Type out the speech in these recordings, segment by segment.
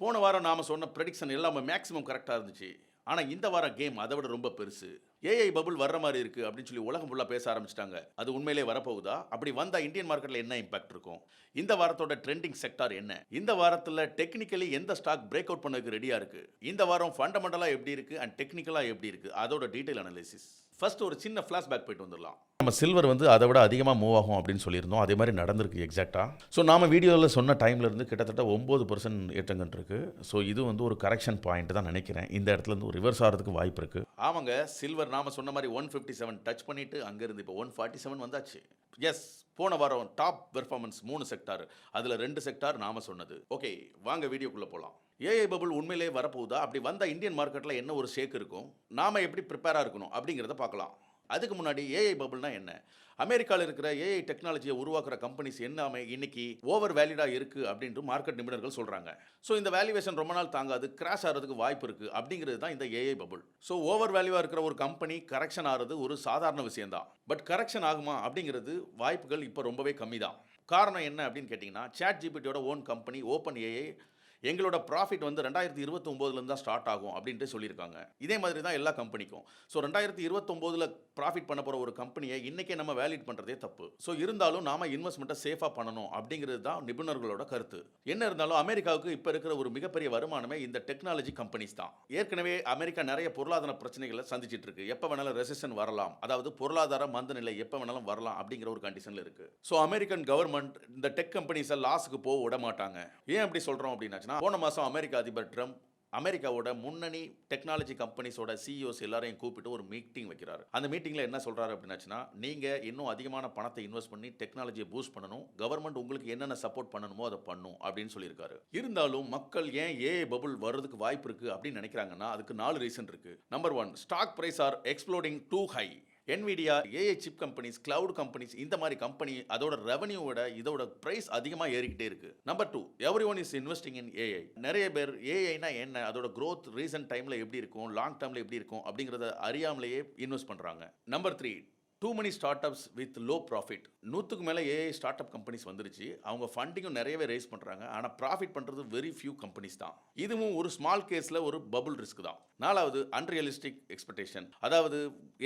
போன வாரம் நாம சொன்ன ப்ரெடிக்ஷன் எல்லாமே மேக்ஸிமம் கரெக்ட்டா இருந்துச்சு. ஆனா இந்த வாரம் கேம் அத விட ரொம்ப பெருசு. ஏஐ பபிள் வர்ற மாரி இருக்கு அப்படின்னு சொல்லி உலகம் ஃபுல்லா பேச ஆரம்பிச்சுட்டாங்க. அது உண்மையிலேயே வரப்போகுதா? அப்படி வந்தா இந்தியன் மார்க்கெட்ல என்ன இம்பாக்ட் இருக்கும்? இந்த வாரத்தோட ட்ரெண்டிங் செக்டார் என்ன? இந்த வாரத்துல டெக்னிக்கலி எந்த ஸ்டாக் பிரேக் அவுட் பண்ணதுக்கு ரெடியா இருக்கு? இந்த வாரம் ஃபண்டமெண்டலா எப்படி இருக்கு அண்ட் டெக்னிக்கலா எப்படி இருக்கு? அதோட டீடைல் அனலைசிஸ். ஃபர்ஸ்ட் ஒரு சின்ன ஃபிளாஷ்பேக் போயிட்டு வந்துடலாம். நம்ம சில்வர் வந்து அதை விட அதிகமாக மூவ் ஆகும் அப்படின்னு சொல்லியிருந்தோம். அதே மாதிரி நடந்திருக்கு எக்ஸாக்டாக. ஸோ நாம வீடியோவில் சொன்ன டைம்ல இருந்து கிட்டத்தட்ட 9% ஏற்றம் கண்டிருக்கு. ஸோ இது வந்து ஒரு கரெக்ஷன் பாயிண்ட் தான் நினைக்கிறேன். இந்த இடத்துல இருந்து ஒரு ரிவர்ஸ் ஆகிறதுக்கு வாய்ப்பு இருக்கு. ஆமாங்க, சில்வர் நாம சொன்ன மாதிரி 157 டச் பண்ணிட்டு அங்கிருந்து இப்போ 147 வந்தாச்சு. எஸ், போன வாரம் டாப் பெர்ஃபார்மன்ஸ் 3 செக்டார். அதுல 2 செக்டார் நாம சொன்னது. ஓகே, வாங்க வீடியோக்குள்ள போலாம். ஏஐ பபுள் உண்மையிலேயே வரப்போகுதா? அப்படி வந்தா இந்தியன் மார்க்கெட்ல என்ன ஒரு ஷேக் இருக்கும்? நாம எப்படி ப்ரிப்பேரா இருக்கணும் அப்படிங்கிறத பார்க்கலாம். அதுக்கு முன்னாடி ஏஐ பபுள்னா என்ன? அமெரிக்காவில் இருக்கிற ஏஐ டெக்னாலஜியை உருவாக்குற கம்பெனிஸ் எல்லாமே இன்னைக்கு ஓவர் வேலிடா இருக்கு அப்படின்ட்டு மார்க்கெட் நிபுணர்கள் சொல்றாங்க. ஸோ இந்த வேல்யூவேஷன் ரொம்ப நாள் தாங்காது, கிராஷ் ஆகிறதுக்கு வாய்ப்பு இருக்கு அப்படிங்கிறது தான் இந்த ஏஐ பபுள். ஸோ ஓவர் வேல்யூவா இருக்கிற ஒரு கம்பெனி கரெக்ஷன் ஆகிறது ஒரு சாதாரண விஷயம் தான். பட் கரெக்ஷன் ஆகுமா அப்படிங்கிறது வாய்ப்புகள் இப்போ ரொம்பவே கம்மி தான். காரணம் என்ன அப்படின்னு கேட்டிங்கன்னா, சாட் ஜிபிடியோட ஓன் கம்பெனி ஓப்பன் ஏஐ எங்களோட ப்ராஃபிட் வந்து 2029 தான் ஸ்டார்ட் ஆகும் அப்படின்ட்டு சொல்லியிருக்காங்க. இதே மாதிரி தான் எல்லா கம்பெனிக்கும். ஸோ 2029 ப்ராஃபிட் பண்ண போகிற ஒரு கம்பெனியை இன்றைக்கே நம்ம வேலிட் பண்ணுறதே தப்பு. ஸோ இருந்தாலும் நாம இன்வெஸ்ட்மெண்ட்டை சேஃபாக பண்ணணும் அப்படிங்கிறது தான் நிபுணர்களோட கருத்து. என்ன இருந்தாலும் அமெரிக்காவுக்கு இப்போ இருக்கிற ஒரு மிகப்பெரிய வருமானமே இந்த டெக்னாலஜி கம்பெனிஸ் தான். ஏற்கனவே அமெரிக்கா நிறைய பொருளாதார பிரச்சனைகளை சந்திச்சிட்டு இருக்கு. எப்போ வேணாலும் ரெசிஷன் வரலாம், அதாவது பொருளாதார மந்த நிலை எப்போ வேணாலும் வரலாம் அப்படிங்கிற ஒரு கண்டிஷனில் இருக்கு. ஸோ அமெரிக்கன் கவர்மெண்ட் இந்த டெக் கம்பெனிஸை லாஸுக்கு போக விட மாட்டாங்க. ஏன் அப்படி சொல்கிறோம் அப்படின்னாச்சுன்னா, போன மாதம் அமெரிக்க அதிபர் ட்ரம்ப் அமெரிக்காவோட முன்னணி டெக்னாலஜி கம்பெனிஸோட சிஇஓஸ் எல்லாரையும் கூப்பிட்டு ஒரு மீட்டிங் வைக்கிறாரு. அந்த மீட்டிங்கில் என்ன சொல்றாரு அப்படின்னாச்சுன்னா, நீங்கள் இன்னும் அதிகமான பணத்தை இன்வெஸ்ட் பண்ணி டெக்னாலஜியை பூஸ்ட் பண்ணணும், கவர்மெண்ட் உங்களுக்கு என்னென்ன சப்போர்ட் பண்ணணுமோ அதை பண்ணும் அப்படின்னு சொல்லியிருக்காரு. இருந்தாலும் மக்கள் ஏன் ஏஐ பபுள் வர்றதுக்கு வாய்ப்பு இருக்கு அப்படின்னு நினைக்கிறாங்கன்னா, அதுக்கு 4 ரீசன் இருக்கு. Number 1, stock price are exploding to high. NVIDIA, AI chip companies, cloud companies, இந்த மாதிரி கம்பெனி அதோட ரெவன்யூவோட இதோட பிரைஸ் அதிகமாக ஏறிக்கிட்டே இருக்கு. Number 2, every one is investing in AI. நிறைய பேர் ஏஐனா என்ன, அதோட growth ரீசன்ட் டைம்ல எப்படி இருக்கும், லாங் டேர்ம்ல எப்படி இருக்கும் அப்படிங்கிறத அறியாமலேயே இன்வெஸ்ட் பண்றாங்க. Number 3, too many startups with low profit. 100க்கு மேலே ஏஐ ஸ்டார்ட் அப் கம்பெனிஸ் வந்துருச்சு. அவங்க ஃபண்டிங்கும் நிறையவே ரேஸ் பண்ணுறாங்க. ஆனால் ப்ராஃபிட் பண்ணுறது வெரி ஃபியூ கம்பெனிஸ் தான். இதுவும் ஒரு ஸ்மால் கேஸில் ஒரு பபுள் ரிஸ்க் தான். 4வது, அன்ரியலிஸ்டிக் எக்ஸ்பெக்டேஷன். அதாவது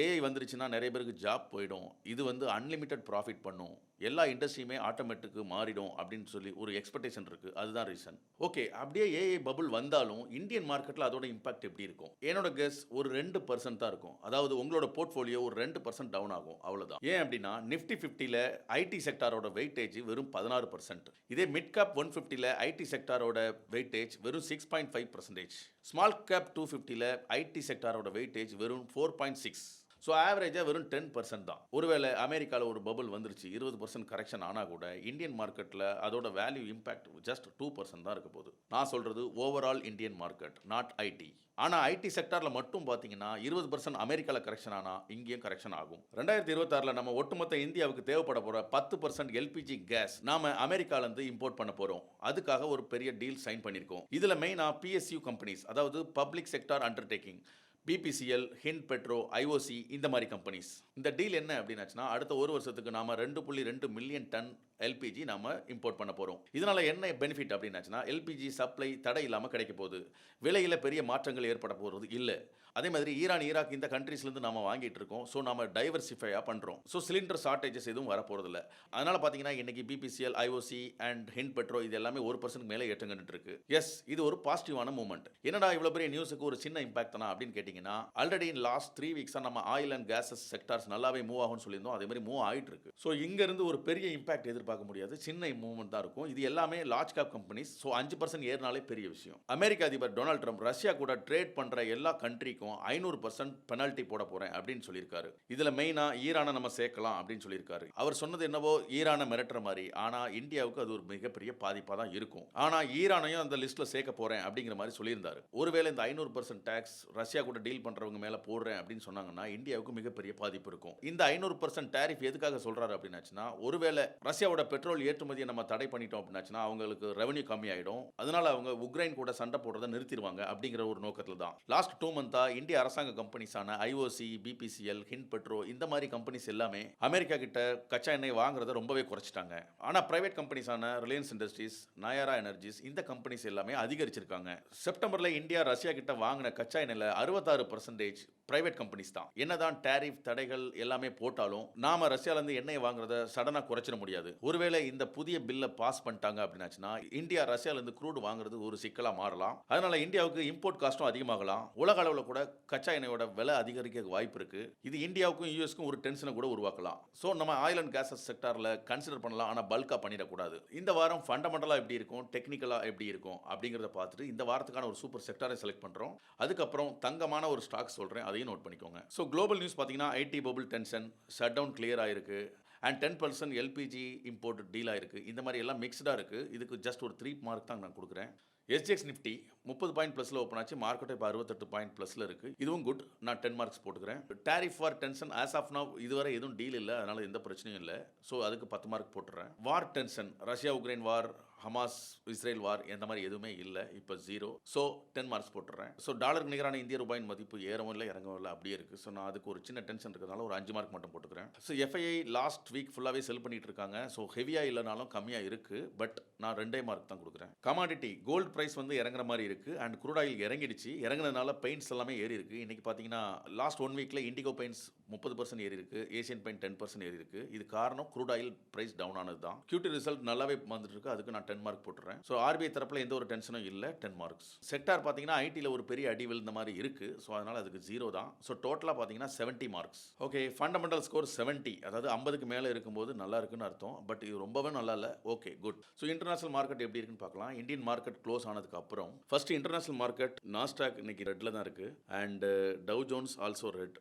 ஏஐ வந்துருச்சுன்னா நிறைய பேருக்கு ஜாப் போயிடும், இது வந்து அன்லிமிட்டட் ப்ராஃபிட் பண்ணும், எல்லா இண்டஸ்ட்ரியுமே ஆட்டோமேட்டிக்கு மாறிடும் அப்படின்னு சொல்லி ஒரு எக்ஸ்பெக்டேஷன் இருக்குது. அதுதான் ரீசன். ஓகே, அப்படியே ஏஐ பபுள் வந்தாலும் இந்தியன் மார்க்கெட்டில் அதோட இம்பாக்ட் எப்படி இருக்கும்? என்னோட கெஸ் ஒரு 2% தான் இருக்கும். அதாவது உங்களோட போர்ட்ஃபோலியோ ஒரு 2% டவுன் ஆகும், அவ்வளோதான். ஏன் அப்படின்னா நிஃப்டி 50ல ஐடி செக்டாரோட வெயிட்டேஜ் வெறும் 16%. இதே மிட் கேப் 150ல ஐடி செக்டாரோட வெயிட்டேஜ் வெறும் 6.5%. ஸ்மால் கேப் 250ல ஐடி செக்டாரோட வெயிட்டேஜ் வெறும் 4.6. ஸோ ஆவரேஜாக வெறும் 10% தான். ஒருவேளை அமெரிக்காவில் ஒரு பபுள் வந்துருச்சு, 20% கரெக்ஷன் ஆனால் கூட இந்தியன் மார்க்கெட்டில் அதோட வேல்யூ இம்பாக்ட் ஜஸ்ட் 2% தான் இருக்க போகுது. நான் சொல்கிறது overall Indian market, not IT. ஆனால் ஐடி செக்டாரில் மட்டும் பார்த்தீங்கன்னா 20% அமெரிக்காவில் கரெக்ஷன் ஆனால் இங்கேயும் கரெக்ஷன் ஆகும். 2026 நம்ம ஒட்டுமொத்த இந்தியாவுக்கு தேவைப்பட போகிற 10% எல்பிஜி கேஸ் நாம அமெரிக்காவிலேருந்து இம்போர்ட் பண்ண போகிறோம். அதுக்காக ஒரு பெரிய டீல் சைன் பண்ணியிருக்கோம். இதில் மெயினாக PSU கம்பெனிஸ், அதாவது public sector undertaking, BPCL, Hind Petro, IOC, இந்த மாதிரி கம்பெனிஸ். இந்த டீல் என்ன அப்படின்னாச்சுன்னா, அடுத்த ஒரு வருஷத்துக்கு நாம 2.2 மில்லியன் டன் எல்பிஜி நாம இம்போர்ட் பண்ண போறோம். இதனால என்ன பெனிஃபிட் அப்படின்னாச்சுன்னா, எல்பிஜி சப்ளை தடை இல்லாமல் கிடைக்க போகுது. விலையில பெரிய மாற்றங்கள் ஏற்பட போகிறது இல்லை. அதே மாதிரி ஈரான், ஈராக் இந்த கண்ட்ரீஸ்லேருந்து நாம வாங்கிட்டு இருக்கோம். ஸோ நாம டைவர்சிஃபையாக பண்ணுறோம். ஸோ சிலிண்டர் ஷார்ட்டேஜஸ் எதுவும் வரப்போகிறதில்ல. அதனால பார்த்தீங்கன்னா இன்னைக்கு BPCL, IOC and Hind Petro இது எல்லாமே 1% மேலே ஏற்றம் கண்டுட்டு இருக்கு. எஸ், இது ஒரு பாசிட்டிவான மூவ்மெண்ட். என்னடா இவ்வளோ பெரிய நியூஸுக்கு ஒரு சின்ன இம்பாக்ட் தானா அப்படின்னு கேட்டிங்கன்னா, ஆல்ரெடி லாஸ்ட் 3 வீக்ஸாக நம்ம ஆயில் அண்ட் கேஸஸ் செக்டார்ஸ் நல்லாவே மூவ் ஆகும்னு சொல்லியிருந்தோம். அதே மாதிரி மூவ் ஆகிட்டு இருக்கு. ஸோ இங்கேருந்து ஒரு பெரிய இம்பாக்ட் எதிர்பார்க்க முடியாது, சின்ன மூவ்மெண்ட் தான் இருக்கும். இது எல்லாமே லார்ஜ் கேப் கம்பெனிஸ். ஸோ 5% ஏறினாலே பெரிய விஷயம். அமெரிக்க அதிபர் டொனால்ட் ட்ரம்ப் ரஷ்யா கூட ட்ரேட் பண்ணுற எல்லா கண்ட்ரிக்கும் 500% பெனல்ட்டி போட போறேன் அப்படின்னு சொல்லியிருக்காரு. இதில் மெயினாக ஈரானை நம்ம சேர்க்கலாம் அப்படின்னு சொல்லியிருக்காரு. அவர் சொன்னது என்னவோ ஈரானை மிரட்டுற மாதிரி, ஆனால் இந்தியாவுக்கு அது ஒரு மிகப்பெரிய பாதிப்பாக தான் இருக்கும். ஆனால் ஈரானையும் அந்த லிஸ்ட்டில் சேர்க்க போறேன் அப்படிங்கிற மாதிரி சொல்லியிருந்தாரு. ஒருவேளை இந்த 500% டேக்ஸ் ரஷ்யா கூட டீல் பண்றவங்க மேல போடுறேன் அப்படின்னு சொன்னாங்கன்னா இந்தியாவுக்கு மிகப்பெரிய பாதிப்பு இருக்கும். இந்த 500% டாரிஃப் எதுக்காக சொல்றாரு அப்படின்னாச்சுன்னா, ஒருவேளை ரஷ்யாவோட பெட்ரோல் ஏற்றுமதியை நம்ம தடை பண்ணிட்டோம் அப்படின்னாச்சுன்னா அவங்களுக்கு ரெவன்யூ கம்மி ஆயிடும். அதனால அவங்க உக்ரைன் கூட சண்டை போடுறதை நிறுத்திடுவாங்க அப்படிங்கிற ஒரு நோக்கத்தில் தான் லாஸ்ட் 2 மந்த்தா இந்திய அரசாங்க கம்பெனிஸான ஐஓசி, பிபிசிஎல், ஹிண்ட் பெட்ரோ இந்த மாதிரி கம்பெனிஸ் எல்லாமே அமெரிக்கா கிட்ட கச்சா எண்ணெய் வாங்குறத ரொம்பவே குறைச்சிட்டாங்க. ஆனால் பிரைவேட் கம்பெனிஸான ரிலையன்ஸ் இண்டஸ்ட்ரீஸ், நயாரா எனர்ஜிஸ் இந்த கம்பெனிஸ் எல்லாமே அதிகரிச்சிருக்காங்க. செப்டம்பரில் இந்தியா ரஷ்யா கிட்ட வாங்கின கச்சா எண்ணெயில் 66% பிரைவேட் கம்பெனிஸ் தான். என்னதான் டேரிஃப் தடைகள் எல்லாமே போட்டாலும் நாம ரஷ்யாவிலேருந்து எண்ணெய் வாங்குறத சடனாக குறைச்சிட முடியாது. ஒருவேளை இந்த புதிய பில்லை பாஸ் பண்ணிட்டாங்க அப்படின்னாச்சுன்னா இந்தியா ரஷ்யாவிலேருந்து க்ரூட் வாங்குறது ஒரு சிக்கலாக மாறலாம். அதனால இந்தியாவுக்கு இம்போர்ட் காஸ்ட்டும் அதிகமாகலாம். உலக அளவில் கூட கச்சா எண்ணெயோட விலை அதிகரிக்க வாய்ப்பு இருக்கு. இது இந்தியாவுக்கும் யூஎஸ்க்கும் ஒரு டென்ஷனை கூட உருவாக்கலாம். ஸோ நம்ம ஆயில் அண்ட் கேஸஸ் செக்டாரில் கன்சிடர் பண்ணலாம், ஆனால் பல்காக பண்ணிடக்கூடாது. இந்த வாரம் ஃபண்டமெண்டலாக எப்படி இருக்கும், டெக்னிக்கலாக எப்படி இருக்கும் அப்படிங்கிறத பார்த்துட்டு இந்த வாரத்துக்கான ஒரு சூப்பர் செக்டாரை செலக்ட் பண்ணுறோம். அதுக்கப்புறம் தங்கமான ஒரு ஸ்டாக் சொல்கிறேன், அதையும் நோட் பண்ணிக்கோங்க. ஸோ குளோபல் நியூஸ் பார்த்தீங்கன்னா IT bubble tension, shut down clear ஆயிருக்கு அண்ட் 10% எல்பிஜி இம்போர்ட் டீல் ஆயிருக்கு. இந்த மாதிரி எல்லாம் மிக்ஸ்டாக இருக்குது. இதுக்கு ஜஸ்ட் ஒரு 3 மார்க் தான் நான் கொடுக்குறேன். எஸ்ஜிஎக்ஸ் நிஃப்டி 30 பாயிண்ட் ப்ளஸில் ஓப்பன் ஆச்சு. மார்க்கெட் இப்போ 68 பாயிண்ட் ப்ளஸில் இருக்குது. இதுவும் குட். நான் 10 மார்க்ஸ் போட்டுக்கிறேன். Tariff war tension as of now இதுவரை எதுவும் டீல் இல்லை, அதனால் எந்த பிரச்சனையும் இல்லை. ஸோ அதுக்கு 10 மார்க் போட்டுறேன். War tension, Russia Ukraine war, Hamas Israel war இந்த மாதிரி எதுவுமே இல்லை, இப்போ 0. ஸோ 10 மார்க்ஸ் போட்டுறேன். ஸோ டாலருக்கு நிகரான இந்திய ரூபாயின் மதிப்பு ஏறவும் இல்லை இறங்கவும் இல்லை, அப்படியே இருக்குது. ஸோ நான் அதுக்கு ஒரு சின்ன டென்ஷன் இருக்கிறதுனால ஒரு 5 மார்க் மட்டும் போட்டுக்கிறேன். ஸோ எஃப்ஐஐ லாஸ்ட் வீக் ஃபுல்லாகவே செல் பண்ணிட்டு இருக்காங்க. ஸோ ஹெவியாக இல்லைனாலும் கம்மியாக இருக்குது. பட் நான் 2 மார்க் தான் கொடுக்குறேன். கமாடிட்டி கோல்டு ப்ரைஸ் வந்து இறங்குற மாதிரி இருக்குது அண்ட் குரூட் ஆயில் இறங்கிடுச்சு. இறங்குனதுனால பெயிண்ட்ஸ் எல்லாமே ஏறி இருக்குது. இன்றைக்கி பார்த்தீங்கன்னா லாஸ்ட் 1 வீக்கில் இண்டிகோ பெயிண்ட்ஸ் 30% ஏறி இருக்குது, ஏசியன் பெயிண்ட் 10% ஏறி இருக்குது. இது காரணம் குரூட் ஆயில் ப்ரைஸ் டவுன் ஆனது தான். கியூட்டி ரிசல்ட் நல்லாவே வந்துட்டு இருக்கு, அதுக்கு நான் 10 மார்க் போட்டுறேன். ஸோ ஆர்பிஐ தரப்பில் எந்த ஒரு டென்ஷனும் இல்லை, 10 மார்க்ஸ். செக்டார் பார்த்தீங்கன்னா ஐடியில் ஒரு பெரிய அடி விழுந்த மாதிரி இருக்குது. ஸோ அதனால் அதுக்கு 0 தான். ஸோ டோட்டலாக பார்த்தீங்கன்னா 70 மார்க்ஸ். ஓகே, ஃபண்டமெண்டல் ஸ்கோர் 70, அதாவது 50க்கு மேலே இருக்கும்போது நல்லா இருக்குன்னு அர்த்தம். பட் இது ரொம்பவே நல்லா இல்லை. Okay, good. So international market எப்படி இருக்குன்னு பார்க்கலாம். இந்தியன் மார்க்கெட் க்ளோஸ் ஆனதுக்கு அப்புறம் ஃபர்ஸ்ட் இன்டர்நேஷனல் மார்க்கெட் நாஸ்டாக் இன்னைக்கு ரெட்டில் தான் இருக்குது and Dow Jones also red.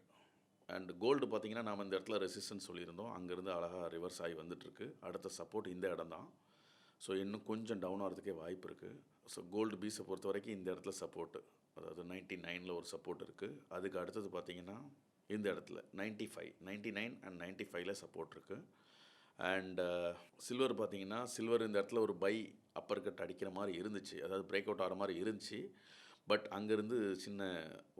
And gold பார்த்தீங்கன்னா நாம் இந்த இடத்துல ரெசிஸ்டன்ஸ் சொல்லியிருந்தோம், அங்கேருந்து அழகாக ரிவர்ஸ் ஆகி வந்துட்டுருக்கு. அடுத்த சப்போர்ட் இந்த இடம் தான். ஸோ இன்னும் கொஞ்சம் டவுன் ஆகிறதுக்கே வாய்ப்பு இருக்குது. ஸோ கோல்டு பீஸை பொறுத்த வரைக்கும் இந்த இடத்துல சப்போர்ட்டு, அதாவது 99ல் ஒரு சப்போர்ட் இருக்குது. அதுக்கு அடுத்தது பார்த்திங்கன்னா இந்த இடத்துல 95, 99 அண்ட் 95ல் சப்போர்ட் இருக்குது. அண்ட் சில்வர் பார்த்திங்கன்னா சில்வர் இந்த இடத்துல ஒரு பை அப்பர் கட் அடிக்கிற மாதிரி இருந்துச்சு, அதாவது பிரேக் அவுட் ஆகிற மாதிரி இருந்துச்சு. பட் அங்கேருந்து சின்ன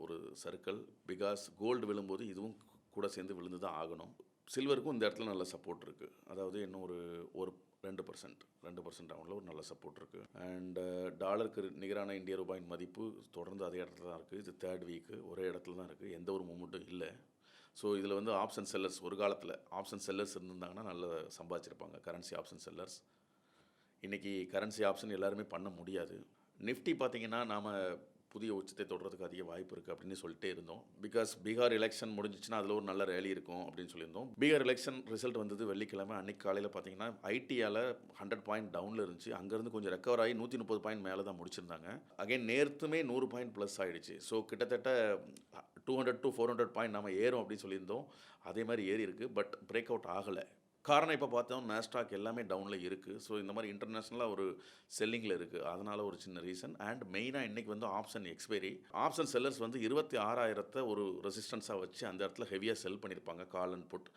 ஒரு சர்க்கிள், பிகாஸ் கோல்டு விழும்போது இதுவும் கூட சேர்ந்து விழுந்து தான் ஆகணும். சில்வருக்கும் இந்த இடத்துல நல்ல சப்போர்ட் இருக்குது, அதாவது இன்னும் ஒரு 2% டவுனில் ஒரு நல்ல சப்போர்ட் இருக்குது. அண்ட் டாலருக்கு நிகரான இந்திய ரூபாயின் மதிப்பு தொடர்ந்து அதே இடத்துல தான் இருக்குது. இது 3rd வீக்கு ஒரே இடத்துல தான் இருக்குது, எந்த ஒரு மூமெண்ட்டும் இல்லை. ஸோ இதில் வந்து ஆப்ஷன் செல்லர்ஸ், ஒரு காலத்தில் ஆப்ஷன் செல்லர்ஸ் இருந்திருந்தாங்கன்னா நல்லா சம்பாதிச்சிருப்பாங்க, கரன்சி ஆப்ஷன் செல்லர்ஸ். இன்றைக்கி கரன்சி ஆப்ஷன் எல்லாருமே பண்ண முடியாது. நிஃப்டி பார்த்திங்கன்னா நாம் புதிய உச்சத்தை தொடர்றதுக்கு அதிக வாய்ப்பு இருக்குது அப்படின்னு சொல்லிட்டே இருந்தோம். பிகாஸ் பீகார் எலெக்ஷன் முடிஞ்சிச்சுன்னா அதில் ஒரு நல்ல ரேலி இருக்கும் அப்படின்னு சொல்லியிருந்தோம். பீகார் எலெக்ஷன் ரிசல்ட் வந்தது வெள்ளிக்கிழமை. அன்றைக்கி காலையில் பார்த்தீங்கன்னா ஐடியால் 100 பாயிண்ட் டவுனில் இருந்துச்சு, அங்கேருந்து கொஞ்சம் ரெக்கவர் ஆகி 130 பாயிண்ட் மேலே தான் முடிச்சிருந்தாங்க. அகைன் நேர்த்துமே 100 பாயிண்ட் ப்ளஸ் ஆகிடுச்சு. ஸோ கிட்டத்தட்ட 200 to 400 பாயிண்ட் நம்ம ஏறும் அப்படின்னு சொல்லியிருந்தோம். அதே மாதிரி ஏறி இருக்குது, பட் பிரேக் அவுட் ஆகலை. காரணம் இப்போ பார்த்தோம் நாஸ்டாக் எல்லாமே டவுனில் இருக்குது. ஸோ இந்த மாதிரி இன்டர்நேஷ்னலாக ஒரு செல்லிங்கில் இருக்குது, அதனால் ஒரு சின்ன ரீசன். அண்ட் மெயினாக இன்றைக்கி வந்து ஆப்ஷன் எக்ஸ்பைரி. ஆப்ஷன் செல்லர்ஸ் வந்து 26,000 ஒரு ரெசிஸ்டன்ஸாக வச்சு அந்த இடத்துல ஹெவியாக செல் பண்ணியிருப்பாங்க, கால் அண்ட் புட்.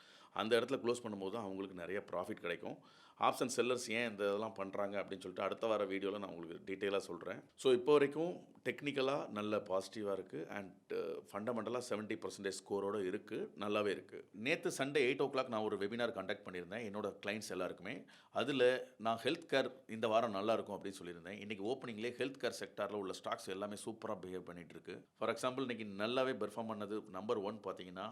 அந்த இடத்துல க்ளோஸ் பண்ணும்போது அவங்களுக்கு நிறைய ப்ராஃபிட் கிடைக்கும். ஆப்ஷன் செல்லர்ஸ் ஏன் இந்த இதெல்லாம் பண்ணுறாங்க அப்படின்னு சொல்லிட்டு அடுத்த வார வீடியோவில் நான் உங்களுக்கு டீட்டெயிலாக சொல்கிறேன். ஸோ இப்போ வரைக்கும் டெக்னிக்கலாக நல்ல பாசிட்டிவாக இருக்குது அண்ட் ஃபண்டமெண்டலாக 70% ஸ்கோரோடு இருக்குது, நல்லாவே இருக்குது. நேற்று சண்டே 8 o'clock நான் ஒரு வெபினார் கண்டக்ட் பண்ணியிருந்தேன் என்னோடய கிளைண்ட்ஸ் எல்லாருக்குமே. அதில் நான் ஹெல்த் கேர் இந்த வாரம் நல்லாயிருக்கும் அப்படின்னு சொல்லியிருந்தேன். இன்றைக்கி ஓப்பனிங்லேயே ஹெல்த் கேர் செக்டாரில் உள்ள ஸ்டாக்ஸ் எல்லாமே சூப்பராக பிஹேவ் பண்ணிகிட்டு இருக்கு. ஃபார் எக்ஸாம்பிள் இன்றைக்கி நல்லாவே பெர்ஃபார்ம் பண்ணது நம்பர் 1 பார்த்தீங்கன்னா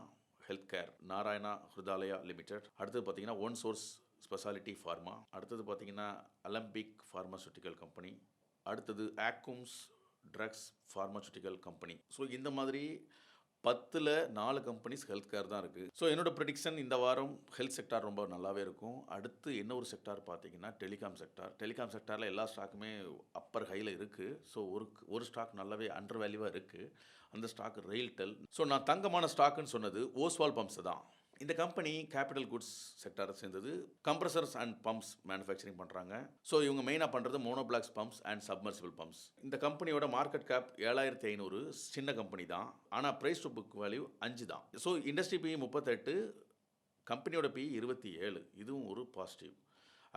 health care, Narayana Hrudayalaya limited. அடுத்தது பார்த்தீங்கன்னா ஒன் சோர்ஸ் ஸ்பெஷாலிட்டி ஃபார்மா. அடுத்தது பார்த்தீங்கன்னா அலம்பிக் ஃபார்மாசூட்டிக்கல் கம்பெனி. அடுத்தது ஆக்கும்ஸ் ட்ரக்ஸ் ஃபார்மாசூட்டிக்கல் கம்பெனி. ஸோ இந்த மாதிரி 10ல் 4 கம்பெனிஸ் ஹெல்த் கேர் தான் இருக்குது. ஸோ என்னோடய ப்ரெடிக்ஷன் இந்த வாரம் ஹெல்த் செக்டார் ரொம்ப நல்லாவே இருக்கும். அடுத்து என்ன ஒரு செக்டார் பார்த்தீங்கன்னா டெலிகாம் செக்டார். டெலிகாம் செக்டாரில் எல்லா ஸ்டாக்குமே அப்பர் ஹையில் இருக்குது. ஸோ ஒரு ஸ்டாக் நல்லாவே அண்டர் வேல்யூவாக இருக்குது, அந்த ஸ்டாக் ரெயில்டெல். ஸோ நான் தங்கமான ஸ்டாக்குன்னு சொன்னது ஓஸ்வால் பம்ப்ஸ் தான். இந்த கம்பெனி கேபிட்டல் குட்ஸ் செக்டாரை சேர்ந்தது. கம்ப்ரஸர்ஸ் அண்ட் பம்ப்ஸ் மேனுஃபேக்சரிங் பண்ணுறாங்க. ஸோ இவங்க மெயினாக பண்ணுறது monoblocks pumps and submersible pumps. இந்த கம்பெனியோட மார்க்கெட் கேப் 7,500, சின்ன கம்பெனி தான். ஆனால் ப்ரைஸ் டு புக் வேல்யூ 5 தான். ஸோ இண்டஸ்ட்ரி பி 38, கம்பெனியோட பி 27, இதுவும் ஒரு பாசிட்டிவ்.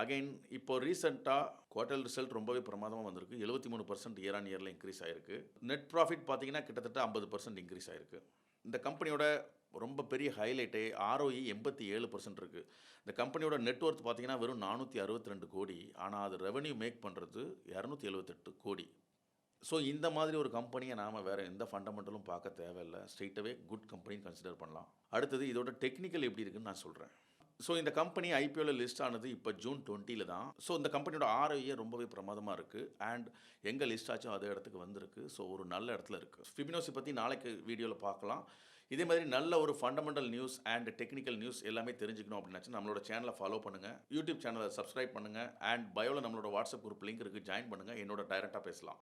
அகைன் இப்போ ரீசெண்டாக குவார்ட்டர் ரிசல்ட் ரொம்பவே பிரமாதமாக வந்திருக்கு. 73% இயர் ஆன் இயரில் இன்க்ரீஸ் ஆயிருக்கு. நெட் ப்ராஃபிட் பார்த்தீங்கன்னா கிட்டத்தட்ட 50% இன்க்ரீஸ் ஆயிருக்கு. இந்த கம்பெனியோட ரொம்ப பெரிய ஹைலைட்டே ROE 87% இருக்குது. இந்த கம்பெனியோட நெட்ஒர்த் பார்த்தீங்கன்னா வெறும் 462 கோடி. ஆனால் அது ரெவென்யூ மேக் பண்ணுறது 278 கோடி. ஸோ இந்த மாதிரி ஒரு கம்பெனியை நாம் வேறு எந்த ஃபண்டமெண்டலும் பார்க்க தேவையில்லை. ஸ்ட்ரெயிட்டாகவே குட் கம்பெனின்னு கன்சிடர் பண்ணலாம். அடுத்தது இதோட டெக்னிக்கல் எப்படி இருக்குன்னு நான் சொல்கிறேன். ஸோ இந்த கம்பெனி ஐபிஓவில் லிஸ்ட் ஆனது இப்போ ஜூன் 20 தான். ஸோ இந்த கம்பெனியோட ROE ரொம்பவே பிரமாதமாக இருக்குது. அண்ட் எங்கே லிஸ்ட் ஆச்சோ அதே இடத்துக்கு வந்திருக்கு. ஸோ ஒரு நல்ல இடத்துல இருக்குது. ஃபிபினோசி பற்றி நாளைக்கு வீடியோவில் பார்க்கலாம். இதே மாதிரி நல்ல ஒரு fundamental news and technical news எல்லாமே தெரிஞ்சுக்கணும் அப்படின்னாச்சு நம்மளோட சேனலை ஃபாலோ பண்ணுங்கள். யூடியூப் சேனலை சப்ஸ்கிரைப் பண்ணுங்கள். அண்ட் பயோவில் நம்மளோட வாட்ஸ்அப் குரூப் லிங்க் இருக்குது, ஜாயின் பண்ணுங்கள். என்னோட டைரெக்டாக பேசலாம்.